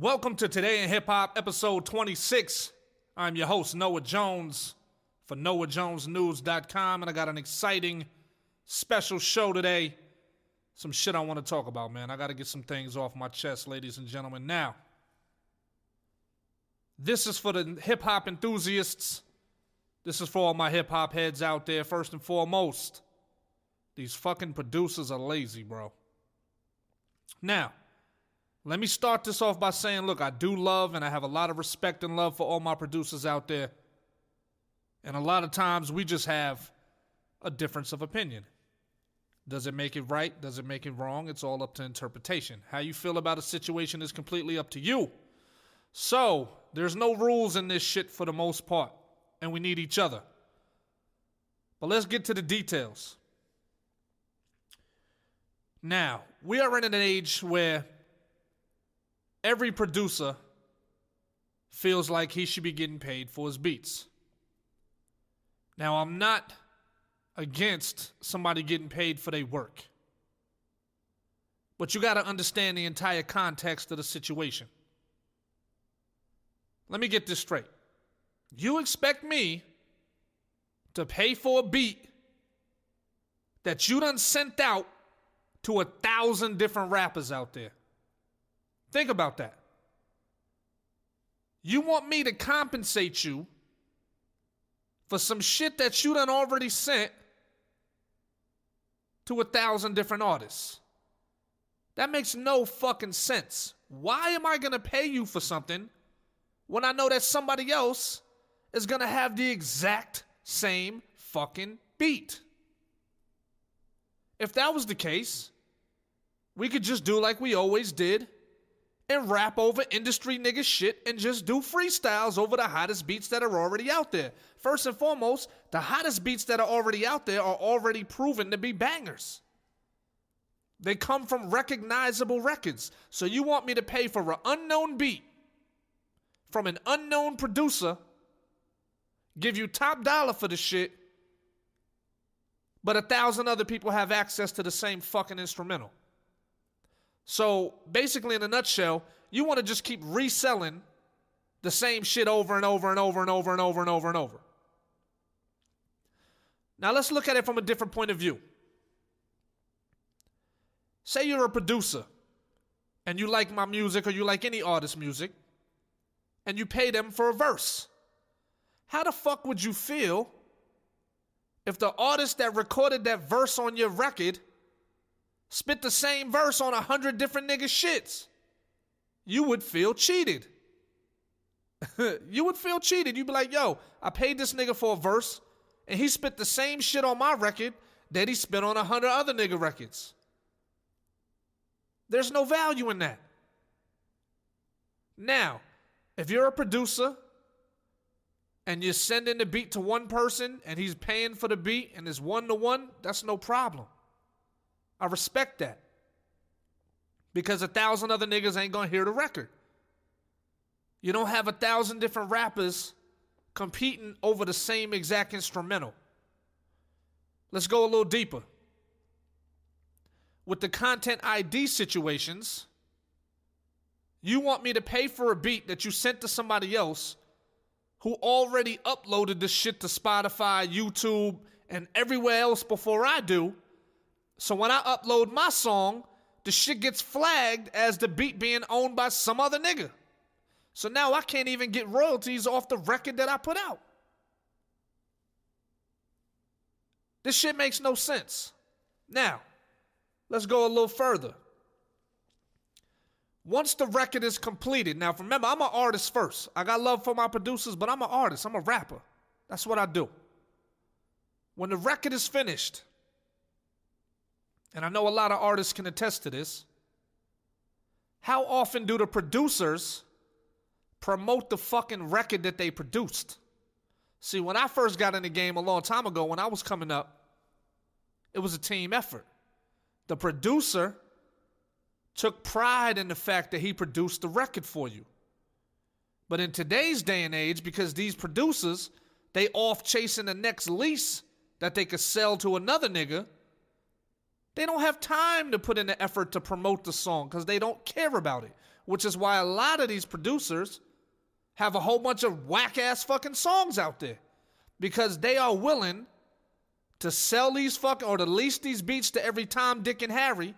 Welcome to Today in Hip Hop, episode 26. I'm your host, Noah Jones, for NoahJonesNews.com, and I got an exciting special show today. Some shit I want to talk about, man. I got to get some things off my chest, ladies and gentlemen. Now, this is for the hip hop enthusiasts. This is for all my hip hop heads out there. First and foremost, these fucking producers are lazy, bro. Now, let me start this off by saying, look, I do love and I have a lot of respect and love for all my producers out there. And a lot of times we just have a difference of opinion. Does it make it right? Does it make it wrong? It's all up to interpretation. How you feel about a situation is completely up to you. So, there's no rules in this shit for the most part. And we need each other. But let's get to the details. Now, we are in an age where every producer feels like he should be getting paid for his beats. Now, I'm not against somebody getting paid for their work. But you got to understand the entire context of the situation. Let me get this straight. You expect me to pay for a beat that you done sent out to 1,000 different rappers out there? Think about that. You want me to compensate you for some shit that you done already sent to 1,000 different artists? That makes no fucking sense. Why am I going to pay you for something when I know that somebody else is going to have the exact same fucking beat? If that was the case, we could just do like we always did and rap over industry nigga shit and just do freestyles over the hottest beats that are already out there. First and foremost, the hottest beats that are already out there are already proven to be bangers. They come from recognizable records. So you want me to pay for an unknown beat from an unknown producer, give you top dollar for the shit, but 1,000 other people have access to the same fucking instrumental. So basically, in a nutshell, you want to just keep reselling the same shit over and over and over and over and over and over and over. Now let's look at it from a different point of view. Say you're a producer and you like my music or you like any artist's music and you pay them for a verse. How the fuck would you feel if the artist that recorded that verse on your record spit the same verse on 100 different nigga shits? You would feel cheated. You would feel cheated. You'd be like, yo, I paid this nigga for a verse, and he spit the same shit on my record that he spit on 100 other nigga records. There's no value in that. Now, if you're a producer and you're sending the beat to one person and he's paying for the beat and it's 1-to-1, that's no problem. I respect that. Because 1,000 other niggas ain't gonna hear the record. You don't have 1,000 different rappers competing over the same exact instrumental. Let's go a little deeper. With the content ID situations, you want me to pay for a beat that you sent to somebody else who already uploaded this shit to Spotify, YouTube, and everywhere else before I do. So when I upload my song, the shit gets flagged as the beat being owned by some other nigga. So now I can't even get royalties off the record that I put out. This shit makes no sense. Now, let's go a little further. Once the record is completed, now remember, I'm an artist first. I got love for my producers, but I'm an artist. I'm a rapper. That's what I do. When the record is finished, and I know a lot of artists can attest to this, how often do the producers promote the fucking record that they produced? See, when I first got in the game a long time ago, when I was coming up, it was a team effort. The producer took pride in the fact that he produced the record for you. But in today's day and age, because these producers, they off chasing the next lease that they could sell to another nigga, they don't have time to put in the effort to promote the song because they don't care about it. which is why a lot of these producers have a whole bunch of whack-ass fucking songs out there, because they are willing to sell these fucking, or to lease these beats to every Tom, Dick, and Harry,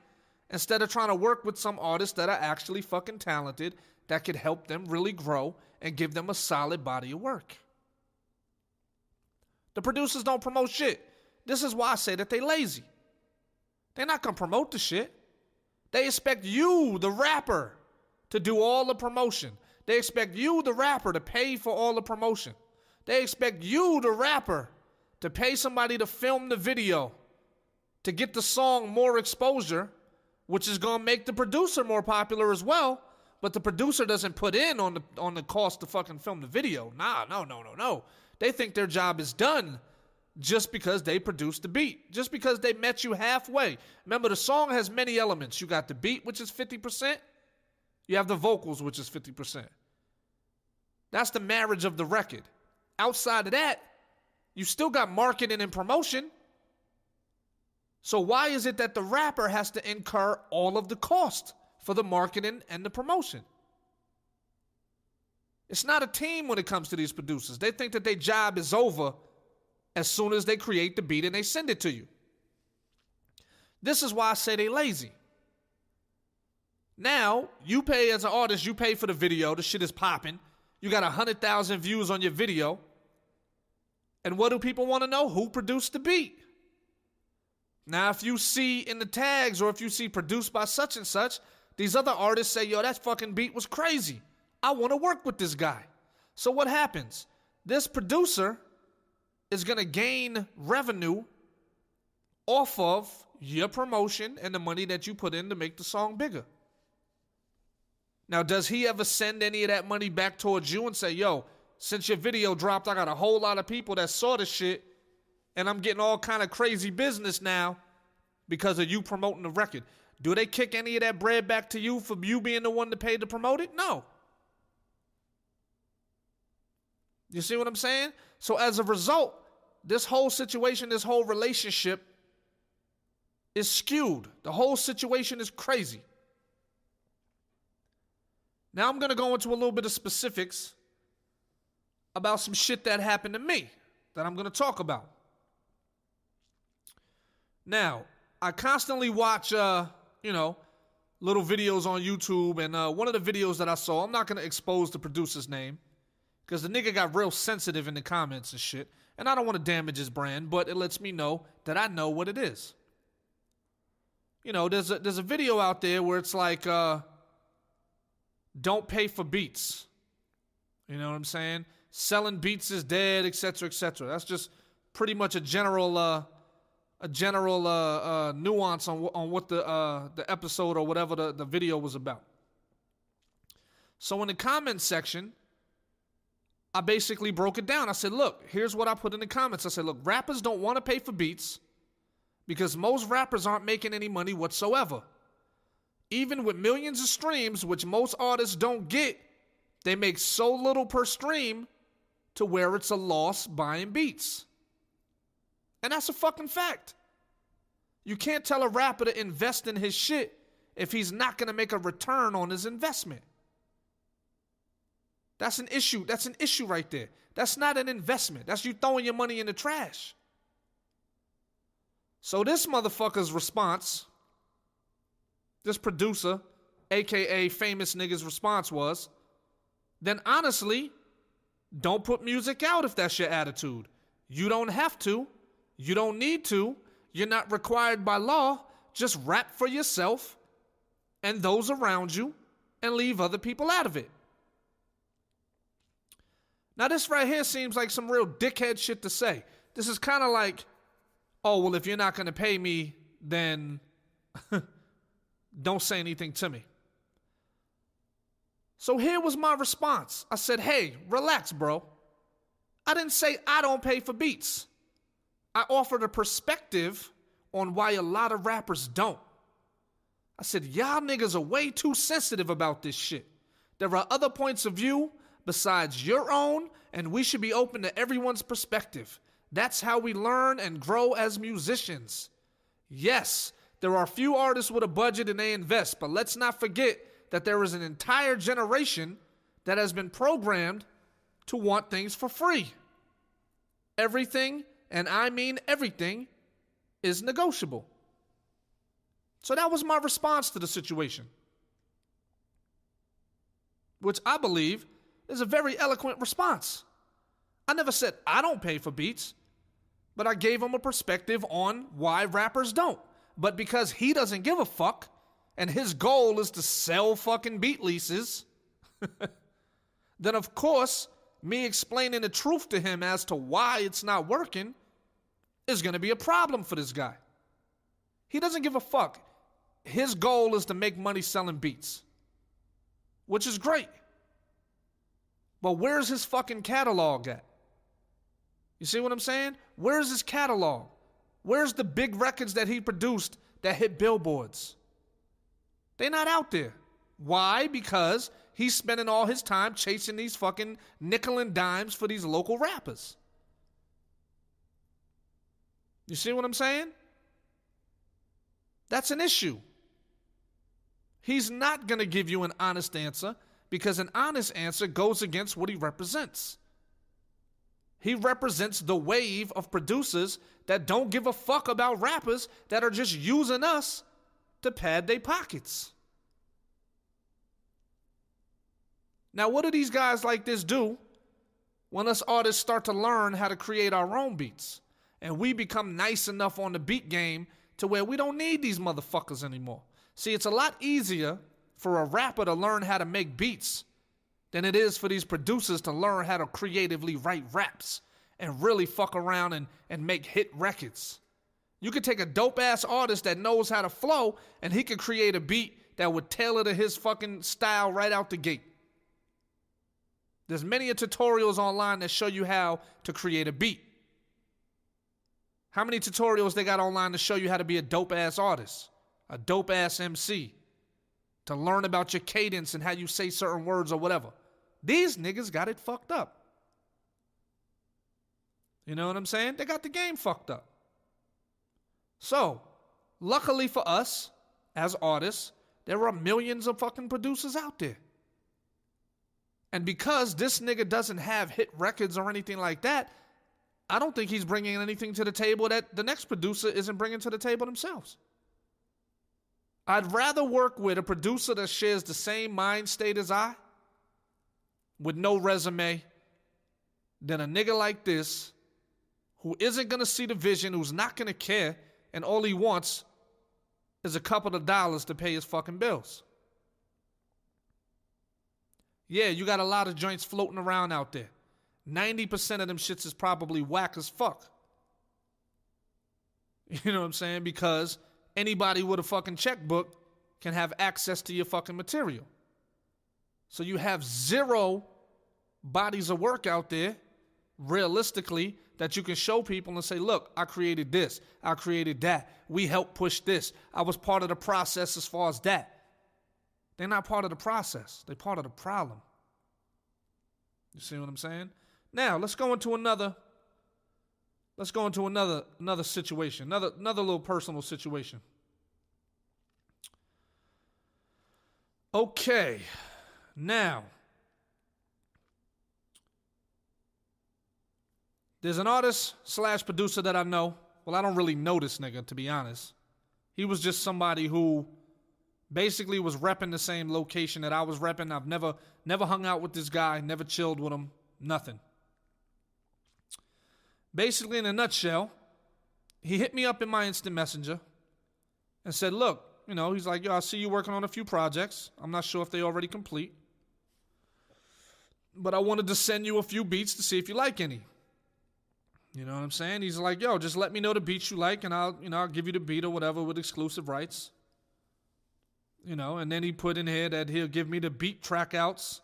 instead of trying to work with some artists that are actually fucking talented, that could help them really grow and give them a solid body of work. The producers don't promote shit. This is why I say that they lazy. They're not gonna promote the shit. They expect you, the rapper, to do all the promotion. They expect you, the rapper, to pay for all the promotion. They expect you, the rapper, to pay somebody to film the video, to get the song more exposure, which is gonna make the producer more popular as well. But the producer doesn't put in on the cost to fucking film the video. No. They think their job is done just because they produced the beat, just because they met you halfway. Remember, the song has many elements. You got the beat, which is 50%. You have the vocals, which is 50%. That's the marriage of the record. Outside of that, you still got marketing and promotion. So why is it that the rapper has to incur all of the cost for the marketing and the promotion? It's not a team when it comes to these producers. They think that their job is over as soon as they create the beat and they send it to you. This is why I say they lazy. Now, you pay as an artist, you pay for the video, the shit is popping. You got 100,000 views on your video. And what do people want to know? Who produced the beat? Now, if you see in the tags, or if you see produced by such and such, these other artists say, yo, that fucking beat was crazy. I want to work with this guy. So what happens? This producer is going to gain revenue off of your promotion and the money that you put in to make the song bigger. Now, does he ever send any of that money back towards you and say, yo, since your video dropped, I got a whole lot of people that saw the shit, and I'm getting all kind of crazy business now because of you promoting the record? Do they kick any of that bread back to you for you being the one to pay to promote it? No. You see what I'm saying? So as a result, this whole situation, this whole relationship is skewed. The whole situation is crazy. Now I'm going to go into a little bit of specifics about some shit that happened to me that I'm going to talk about. Now, I constantly watch, little videos on YouTube, and one of the videos that I saw, I'm not going to expose the producer's name, because the nigga got real sensitive in the comments and shit, and I don't want to damage his brand, but it lets me know that I know what it is. You know, there's a video out there where it's like, don't pay for beats. You know what I'm saying? Selling beats is dead, etc., etc. That's just pretty much a general nuance on what the episode or whatever the video was about. So in the comment section, I basically broke it down. I said, look, here's what I put in the comments. I said, look, rappers don't want to pay for beats because most rappers aren't making any money whatsoever. Even with millions of streams, which most artists don't get, they make so little per stream to where it's a loss buying beats. And that's a fucking fact. You can't tell a rapper to invest in his shit if he's not going to make a return on his investment. That's an issue. That's an issue right there. That's not an investment. That's you throwing your money in the trash. So this motherfucker's response, this producer, aka famous nigga's response was, then honestly, don't put music out if that's your attitude. You don't have to. You don't need to. You're not required by law. Just rap for yourself and those around you and leave other people out of it. Now this right here seems like some real dickhead shit to say. This is kind of like, oh, well, if you're not going to pay me, then don't say anything to me. So here was my response. I said, hey, relax, bro. I didn't say I don't pay for beats. I offered a perspective on why a lot of rappers don't. I said, y'all niggas are way too sensitive about this shit. There are other points of view besides your own, and we should be open to everyone's perspective. That's how we learn and grow as musicians. Yes, there are few artists with a budget and they invest, but let's not forget that there is an entire generation that has been programmed to want things for free. Everything, and I mean everything, is negotiable. So that was my response to the situation, which I believe is a very eloquent response. I never said I don't pay for beats, but I gave him a perspective on why rappers don't. But because he doesn't give a fuck, and his goal is to sell fucking beat leases, then of course, me explaining the truth to him as to why it's not working is going to be a problem for this guy. He doesn't give a fuck. His goal is to make money selling beats, which is great. But where's his fucking catalog at? You see what I'm saying? Where's his catalog? Where's the big records that he produced that hit billboards? They're not out there. Why? Because he's spending all his time chasing these fucking nickel and dimes for these local rappers. You see what I'm saying? That's an issue. He's not going to give you an honest answer because an honest answer goes against what he represents. He represents the wave of producers that don't give a fuck about rappers that are just using us to pad their pockets. Now, what do these guys like this do when us artists start to learn how to create our own beats and we become nice enough on the beat game to where we don't need these motherfuckers anymore? See, it's a lot easier for a rapper to learn how to make beats than it is for these producers to learn how to creatively write raps and really fuck around and make hit records. You could take a dope-ass artist that knows how to flow and he could create a beat that would tailor to his fucking style right out the gate. There's many tutorials online that show you how to create a beat. How many tutorials they got online to show you how to be a dope-ass artist, a dope-ass MC, to learn about your cadence and how you say certain words or whatever? These niggas got it fucked up. You know what I'm saying? They got the game fucked up. So, luckily for us, as artists, there are millions of fucking producers out there. And because this nigga doesn't have hit records or anything like that, I don't think he's bringing anything to the table that the next producer isn't bringing to the table themselves. I'd rather work with a producer that shares the same mind state as I, with no resume, than a nigga like this who isn't going to see the vision, who's not going to care, and all he wants is a couple of dollars to pay his fucking bills. Yeah, you got a lot of joints floating around out there. 90% of them shits is probably whack as fuck. You know what I'm saying? Because anybody with a fucking checkbook can have access to your fucking material. So you have zero bodies of work out there, realistically, that you can show people and say, look, I created this, I created that, we helped push this, I was part of the process as far as that. They're not part of the process. They're part of the problem. You see what I'm saying? Now, let's go into another situation, another little personal situation. Okay. Now, there's an artist / producer that I know. Well, I don't really know this nigga, to be honest. He was just somebody who basically was repping the same location that I was repping. I've never hung out with this guy, never chilled with him, nothing. Basically, in a nutshell, he hit me up in my instant messenger and said, look, you know, he's like, yo, I see you working on a few projects. I'm not sure if they're already complete, but I wanted to send you a few beats to see if you like any. You know what I'm saying? He's like, yo, just let me know the beats you like and I'll give you the beat or whatever with exclusive rights. You know, and then he put in here that he'll give me the beat track outs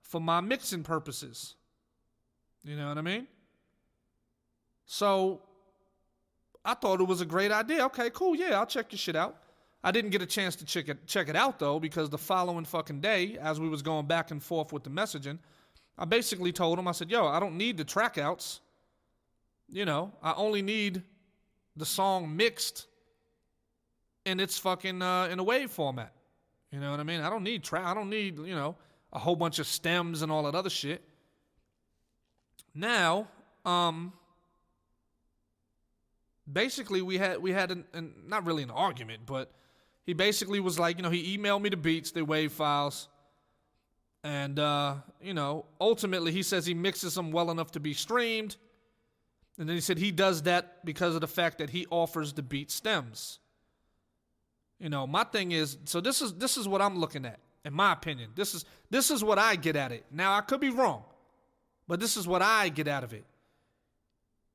for my mixing purposes. You know what I mean? So I thought it was a great idea. Okay, cool. Yeah, I'll check your shit out. I didn't get a chance to check it out though, because the following fucking day, as we was going back and forth with the messaging, I basically told him, I said, yo, I don't need the track outs. You know, I only need the song mixed in its fucking, in a wave format. You know what I mean? I don't need I don't need, a whole bunch of stems and all that other shit. Now, basically we had not really an argument, but he basically was like, he emailed me the beats, the WAV files. And, ultimately he says he mixes them well enough to be streamed. And then he said he does that because of the fact that he offers the beat stems. My thing is, so this is what I'm looking at, in my opinion. This is what I get at it. Now, I could be wrong, but this is what I get out of it.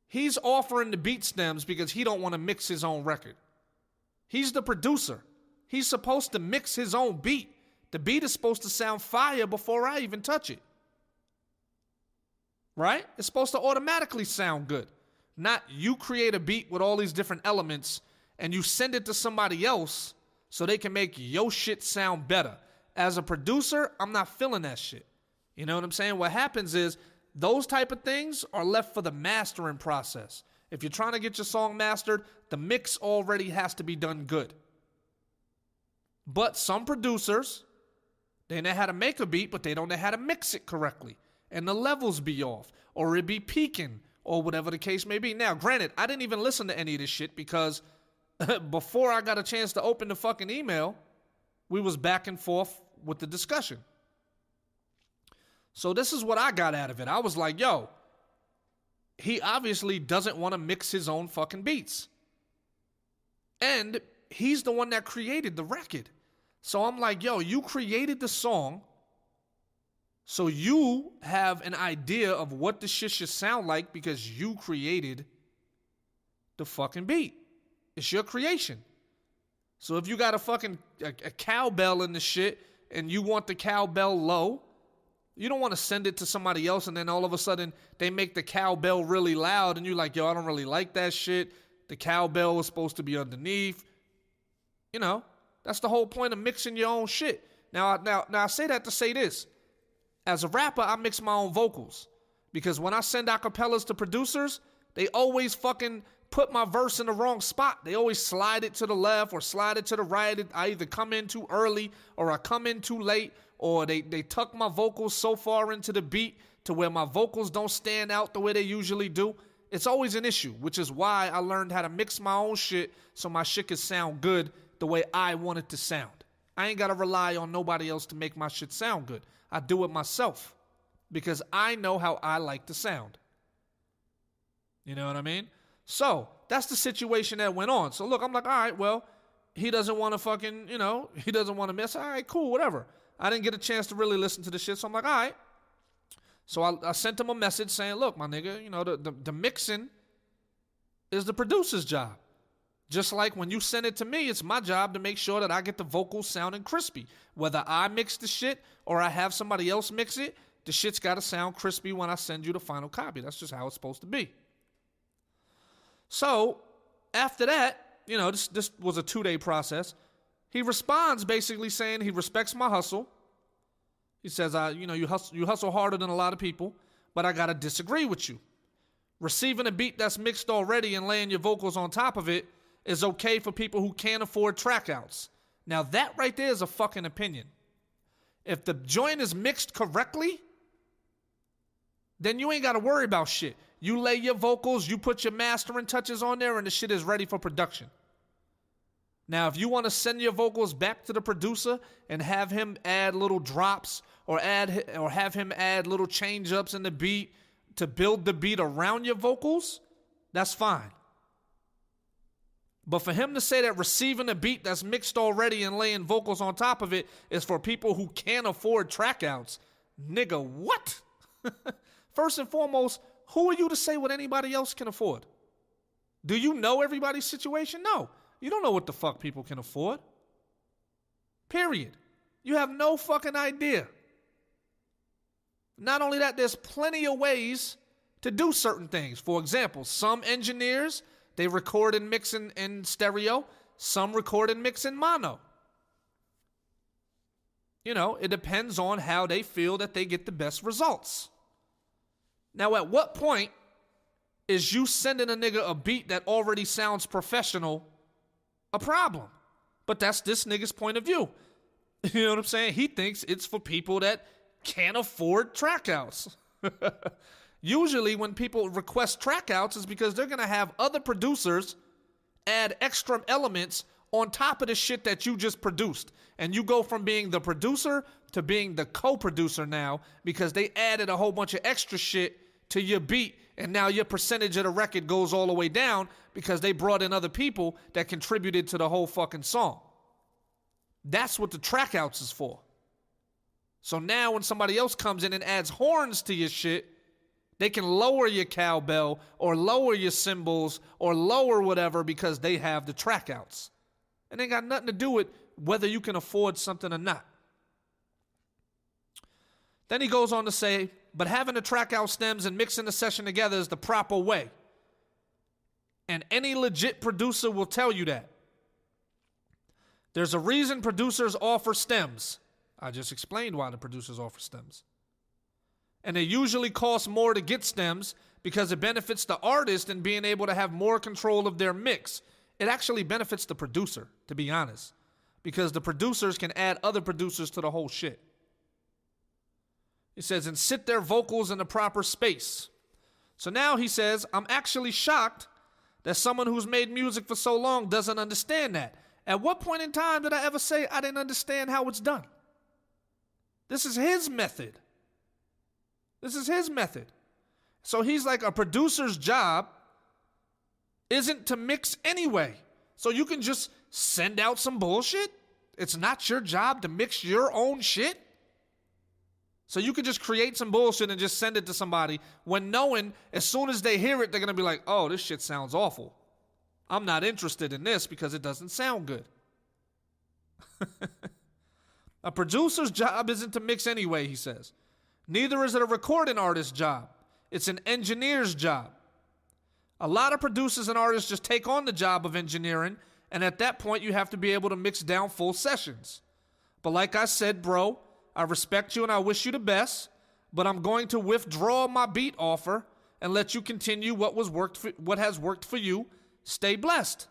He's offering the beat stems because he don't want to mix his own record. He's the producer. He's supposed to mix his own beat. The beat is supposed to sound fire before I even touch it. Right? It's supposed to automatically sound good. Not you create a beat with all these different elements and you send it to somebody else so they can make your shit sound better. As a producer, I'm not feeling that shit. You know what I'm saying? What happens is those type of things are left for the mastering process. If you're trying to get your song mastered, the mix already has to be done good. But some producers, they know how to make a beat, but they don't know how to mix it correctly. And the levels be off, or it be peaking, or whatever the case may be. Now, granted, I didn't even listen to any of this shit because before I got a chance to open the fucking email, we was back and forth with the discussion. So this is what I got out of it. I was like, yo, he obviously doesn't want to mix his own fucking beats. And he's the one that created the record. So I'm like, yo, you created the song, so you have an idea of what the shit should sound like because you created the fucking beat. It's your creation. So if you got a cowbell in the shit and you want the cowbell low, you don't want to send it to somebody else and then all of a sudden they make the cowbell really loud and you're like, yo, I don't really like that shit. The cowbell was supposed to be underneath. That's the whole point of mixing your own shit. Now I say that to say this. As a rapper, I mix my own vocals. Because when I send acapellas to producers, they always fucking put my verse in the wrong spot. They always slide it to the left or slide it to the right. I either come in too early or I come in too late, or they tuck my vocals so far into the beat to where my vocals don't stand out the way they usually do. It's always an issue, which is why I learned how to mix my own shit so my shit can sound good the way I want it to sound. I ain't got to rely on nobody else to make my shit sound good. I do it myself because I know how I like to sound. You know what I mean? So that's the situation that went on. So look, I'm like, all right, well, he doesn't want to fucking, he doesn't want to miss. All right, cool, whatever. I didn't get a chance to really listen to the shit. So I'm like, all right. So I sent him a message saying, look, my nigga, the mixing is the producer's job. Just like when you send it to me, it's my job to make sure that I get the vocals sounding crispy. Whether I mix the shit or I have somebody else mix it, the shit's got to sound crispy when I send you the final copy. That's just how it's supposed to be. So after that, this was a 2-day process. He responds basically saying he respects my hustle. He says, you hustle harder than a lot of people, but I got to disagree with you. Receiving a beat that's mixed already and laying your vocals on top of it is okay for people who can't afford trackouts. Now that right there is a fucking opinion. If the joint is mixed correctly, then you ain't got to worry about shit. You lay your vocals, you put your mastering touches on there, and the shit is ready for production. Now, if you want to send your vocals back to the producer and have him add little drops or have him add little change-ups in the beat to build the beat around your vocals, that's fine. But for him to say that receiving a beat that's mixed already and laying vocals on top of it is for people who can't afford trackouts, nigga, what? First and foremost, who are you to say what anybody else can afford? Do you know everybody's situation? No. You don't know what the fuck people can afford. Period. You have no fucking idea. Not only that, there's plenty of ways to do certain things. For example, some engineers, they record and mix in stereo. Some record and mix in mono. It depends on how they feel that they get the best results. Now, at what point is you sending a nigga a beat that already sounds professional a problem? But that's this nigga's point of view. You know what I'm saying? He thinks it's for people that can't afford trackouts. Usually when people request trackouts is because they're going to have other producers add extra elements on top of the shit that you just produced. And you go from being the producer to being the co-producer now because they added a whole bunch of extra shit to your beat, and now your percentage of the record goes all the way down because they brought in other people that contributed to the whole fucking song. That's what the trackouts is for. So now when somebody else comes in and adds horns to your shit, they can lower your cowbell or lower your cymbals or lower whatever because they have the trackouts. And they got nothing to do with whether you can afford something or not. Then he goes on to say, but having the track out stems and mixing the session together is the proper way. And any legit producer will tell you that. There's a reason producers offer stems. I just explained why the producers offer stems. And it usually costs more to get stems because it benefits the artist in being able to have more control of their mix. It actually benefits the producer, to be honest, because the producers can add other producers to the whole shit. He says, and sit their vocals in the proper space. So now he says, I'm actually shocked that someone who's made music for so long doesn't understand that. At what point in time did I ever say I didn't understand how it's done? This is his method. This is his method. So he's like, a producer's job isn't to mix anyway. So you can just send out some bullshit. It's not your job to mix your own shit. So you could just create some bullshit and just send it to somebody when knowing as soon as they hear it, they're going to be like, oh, this shit sounds awful. I'm not interested in this because it doesn't sound good. A producer's job isn't to mix anyway, he says. Neither is it a recording artist's job. It's an engineer's job. A lot of producers and artists just take on the job of engineering, and at that point you have to be able to mix down full sessions. But like I said, bro, I respect you and I wish you the best, but I'm going to withdraw my beat offer and let you continue what has worked for you. Stay blessed.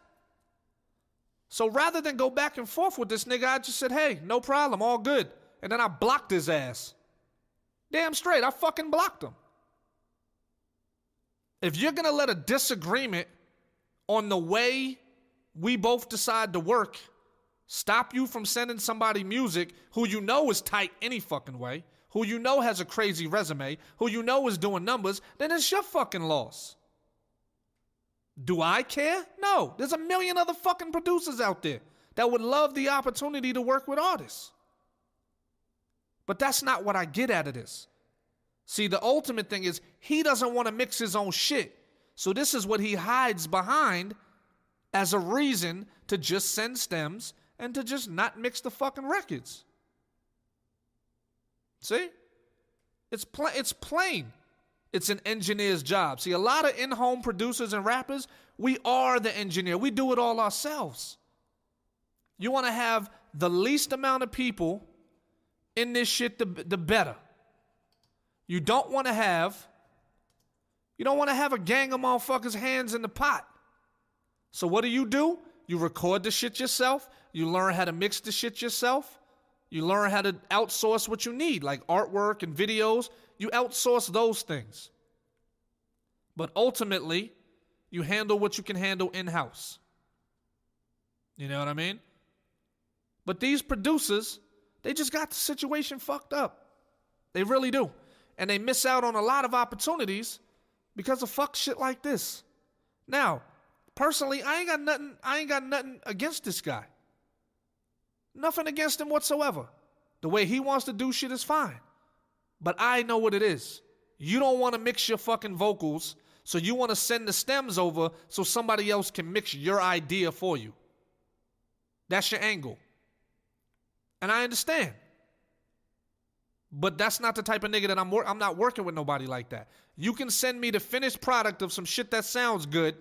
So rather than go back and forth with this nigga, I just said, hey, no problem, all good. And then I blocked his ass. Damn straight, I fucking blocked him. If you're going to let a disagreement on the way we both decide to work stop you from sending somebody music who you know is tight any fucking way, who you know has a crazy resume, who you know is doing numbers, then it's your fucking loss. Do I care? No. There's a million other fucking producers out there that would love the opportunity to work with artists. But that's not what I get out of this. See, the ultimate thing is he doesn't want to mix his own shit. So this is what he hides behind as a reason to just send stems and to just not mix the fucking records. See? It's plain. It's an engineer's job. See, a lot of in-home producers and rappers, we are the engineer. We do it all ourselves. You want to have the least amount of people in this shit, the better. You don't want to have a gang of motherfuckers' hands in the pot. So what do? You record the shit yourself. You learn how to mix the shit yourself. You learn how to outsource what you need, like artwork and videos. You outsource those things. But ultimately, you handle what you can handle in-house. You know what I mean? But these producers, they just got the situation fucked up. They really do. And they miss out on a lot of opportunities because of fuck shit like this. Now, personally, I ain't got nothing against this guy. Nothing against him whatsoever. The way he wants to do shit is fine. But I know what it is. You don't want to mix your fucking vocals, so you want to send the stems over so somebody else can mix your idea for you. That's your angle. And I understand. But that's not the type of nigga that I'm not working with nobody like that. You can send me the finished product of some shit that sounds good,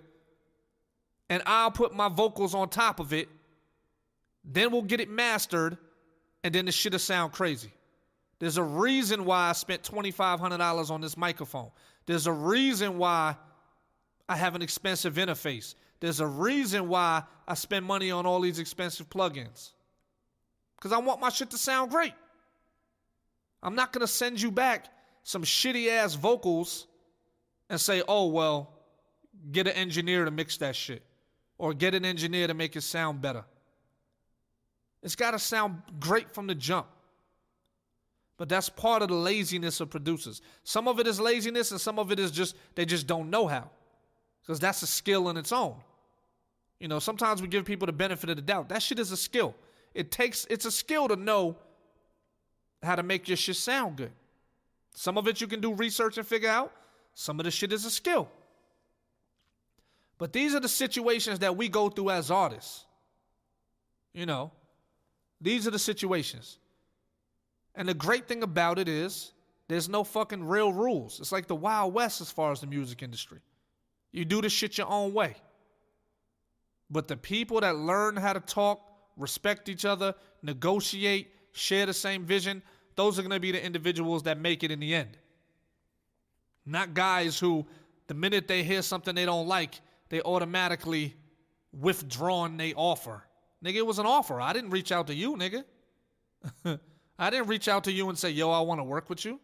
and I'll put my vocals on top of it. Then we'll get it mastered, and then the shit'll sound crazy. There's a reason why I spent $2,500 on this microphone. There's a reason why I have an expensive interface. There's a reason why I spend money on all these expensive plugins. Because I want my shit to sound great. I'm not going to send you back some shitty ass vocals and say, oh, well, get an engineer to mix that shit. Or get an engineer to make it sound better. It's got to sound great from the jump. But that's part of the laziness of producers. Some of it is laziness and some of it is just, they just don't know how. Because that's a skill in its own. You know, sometimes we give people the benefit of the doubt. That shit is a skill. It's a skill to know how to make your shit sound good. Some of it you can do research and figure out. Some of the shit is a skill. But these are the situations that we go through as artists. You know, these are the situations. And the great thing about it is there's no fucking real rules. It's like the Wild West as far as the music industry. You do the shit your own way. But the people that learn how to talk, respect each other, negotiate, share the same vision, those are going to be the individuals that make it in the end. Not guys who, the minute they hear something they don't like, they automatically withdraw their offer. Nigga, it was an offer. I didn't reach out to you, nigga. I didn't reach out to you and say, yo, I want to work with you.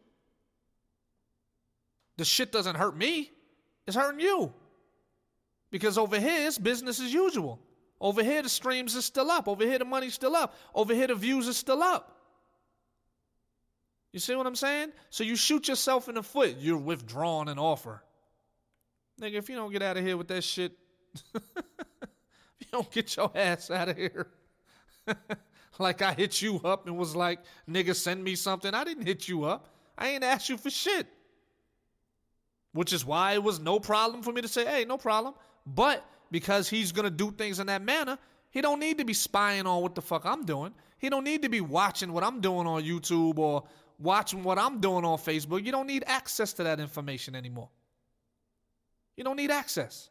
The shit doesn't hurt me. It's hurting you. Because over here, it's business as usual. Over here, the streams is still up. Over here, the money's still up. Over here, the views is still up. You see what I'm saying? So you shoot yourself in the foot. You're withdrawing an offer. Nigga, if you don't get out of here with that shit, if you don't get your ass out of here, like I hit you up and was like, nigga, send me something. I didn't hit you up. I ain't asked you for shit. Which is why it was no problem for me to say, hey, no problem. But because he's going to do things in that manner, he don't need to be spying on what the fuck I'm doing. He don't need to be watching what I'm doing on YouTube or watching what I'm doing on Facebook. You don't need access to that information anymore. You don't need access.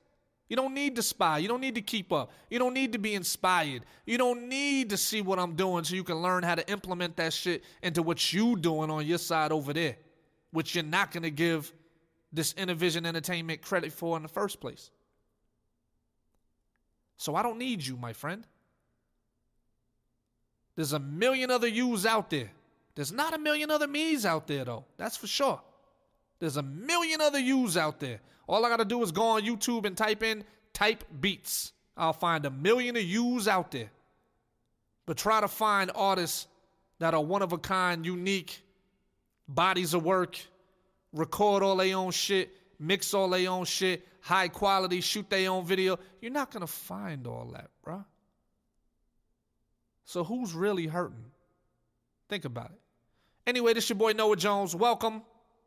You don't need to spy. You don't need to keep up. You don't need to be inspired. You don't need to see what I'm doing so you can learn how to implement that shit into what you doing on your side over there, which you're not going to give this Intervision Entertainment credit for in the first place. So I don't need you, my friend. There's a million other yous out there. There's not a million other me's out there, though. That's for sure. There's a million other yous out there. All I got to do is go on YouTube and type beats. I'll find a million of yous out there. But try to find artists that are one of a kind, unique, bodies of work, record all their own shit, mix all their own shit, high quality, shoot their own video. You're not going to find all that, bruh. So who's really hurting? Think about it. Anyway, this your boy Noah Jones. Welcome.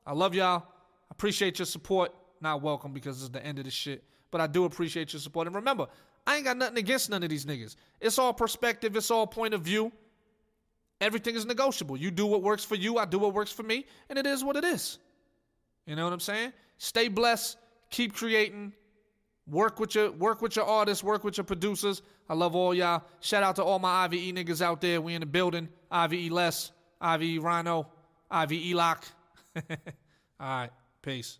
I love y'all. I appreciate your support. Not welcome because it's the end of the shit. But I do appreciate your support. And remember, I ain't got nothing against none of these niggas. It's all perspective. It's all point of view. Everything is negotiable. You do what works for you. I do what works for me. And it is what it is. You know what I'm saying? Stay blessed. Keep creating. Work with your artists. Work with your producers. I love all y'all. Shout out to all my IVE niggas out there. We in the building. IVE Les. IVE Rhino. IVE Lock. All right. Peace.